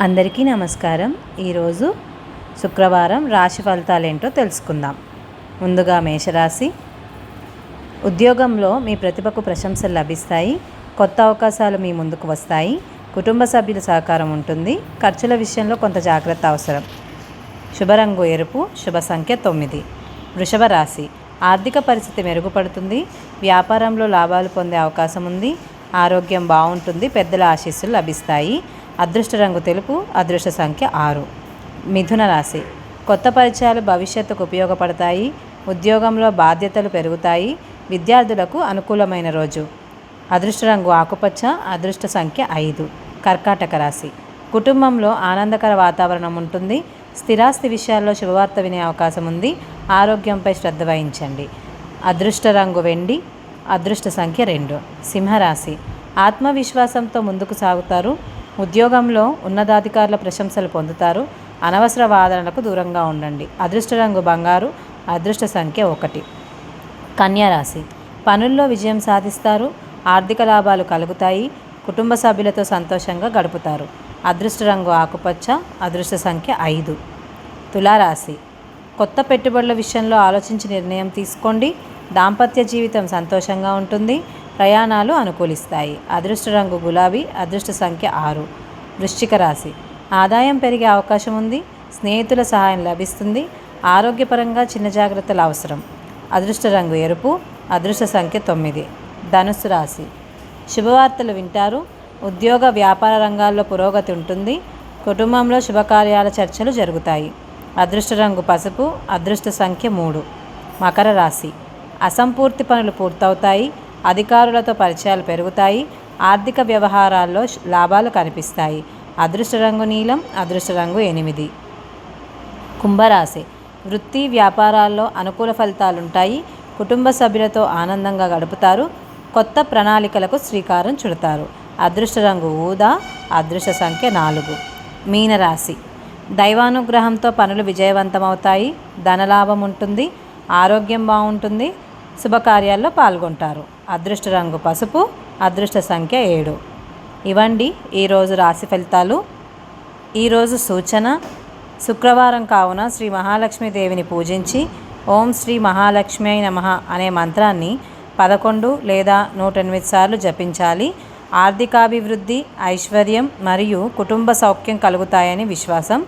అందరికీ నమస్కారం. ఈరోజు శుక్రవారం రాశి ఫలితాలు ఏంటో తెలుసుకుందాం. ముందుగా మేషరాశి. ఉద్యోగంలో మీ ప్రతిభకు ప్రశంసలు లభిస్తాయి. కొత్త అవకాశాలు మీ ముందుకు వస్తాయి. కుటుంబ సభ్యుల సహకారం ఉంటుంది. ఖర్చుల విషయంలో కొంత జాగ్రత్త అవసరం. శుభరంగు ఎరుపు. శుభ సంఖ్య 9. వృషభ రాశి. ఆర్థిక పరిస్థితి మెరుగుపడుతుంది. వ్యాపారంలో లాభాలు పొందే అవకాశం ఉంది. ఆరోగ్యం బాగుంటుంది. పెద్దల ఆశీస్సులు లభిస్తాయి. అదృష్ట రంగు తెలుపు. అదృష్ట సంఖ్య 6. మిథున రాశి. కొత్త పరిచయాలు భవిష్యత్తుకు ఉపయోగపడతాయి. ఉద్యోగంలో బాధ్యతలు పెరుగుతాయి. విద్యార్థులకు అనుకూలమైన రోజు. అదృష్ట రంగు ఆకుపచ్చ. అదృష్ట సంఖ్య 5. కర్కాటక రాశి. కుటుంబంలో ఆనందకర వాతావరణం ఉంటుంది. స్థిరాస్తి విషయాల్లో శుభవార్త వినే అవకాశం ఉంది. ఆరోగ్యంపై శ్రద్ధ వహించండి. అదృష్ట రంగు వెండి. అదృష్ట సంఖ్య 2. సింహరాశి. ఆత్మవిశ్వాసంతో ముందుకు సాగుతారు. ఉద్యోగంలో ఉన్నతాధికారుల ప్రశంసలు పొందుతారు. అనవసర వాదనలకు దూరంగా ఉండండి. అదృష్ట రంగు బంగారు. అదృష్ట సంఖ్య 1. కన్యా రాశి. పనుల్లో విజయం సాధిస్తారు. ఆర్థిక లాభాలు కలుగుతాయి. కుటుంబ సభ్యులతో సంతోషంగా గడుపుతారు. అదృష్ట రంగు ఆకుపచ్చ. అదృష్ట సంఖ్య 5. తులారాశి. కొత్త పెట్టుబడుల విషయంలో ఆలోచించి నిర్ణయం తీసుకోండి. దాంపత్య జీవితం సంతోషంగా ఉంటుంది. ప్రయాణాలు అనుకూలిస్తాయి. అదృష్ట రంగు గులాబీ. అదృష్ట సంఖ్య 6. వృశ్చిక రాశి. ఆదాయం పెరిగే అవకాశం ఉంది. స్నేహితుల సహాయం లభిస్తుంది. ఆరోగ్యపరంగా చిన్న జాగ్రత్తలు అవసరం. అదృష్ట రంగు ఎరుపు. అదృష్ట సంఖ్య 9. ధనుస్సు రాశి. శుభవార్తలు వింటారు. ఉద్యోగ వ్యాపార రంగాల్లో పురోగతి ఉంటుంది. కుటుంబంలో శుభకార్యాల చర్చలు జరుగుతాయి. అదృష్ట రంగు పసుపు. అదృష్ట సంఖ్య 3. మకర రాశి. అసంపూర్తి పనులు పూర్తవుతాయి. అధికారులతో పరిచయాలు పెరుగుతాయి. ఆర్థిక వ్యవహారాల్లో లాభాలు కనిపిస్తాయి. అదృష్ట రంగు నీలం. అదృష్ట రంగు 8. కుంభరాశి. వృత్తి వ్యాపారాల్లో అనుకూల ఫలితాలుంటాయి. కుటుంబ సభ్యులతో ఆనందంగా గడుపుతారు. కొత్త ప్రణాళికలకు శ్రీకారం చుడతారు. అదృష్ట రంగు ఊదా. అదృష్ట సంఖ్య 4. మీనరాశి. దైవానుగ్రహంతో పనులు విజయవంతమవుతాయి. ధనలాభం ఉంటుంది. ఆరోగ్యం బాగుంటుంది. శుభకార్యాల్లో పాల్గొంటారు. అదృష్ట రంగు పసుపు. అదృష్ట సంఖ్య 7. ఇవండి ఈరోజు రాశి ఫలితాలు. ఈరోజు సూచన. శుక్రవారం కావున శ్రీ మహాలక్ష్మీదేవిని పూజించి ఓం శ్రీ మహాలక్ష్మీ నమః అనే మంత్రాన్ని 11 లేదా 108 సార్లు జపించాలి. ఆర్థికాభివృద్ధి, ఐశ్వర్యం మరియు కుటుంబ సౌఖ్యం కలుగుతాయని విశ్వాసం.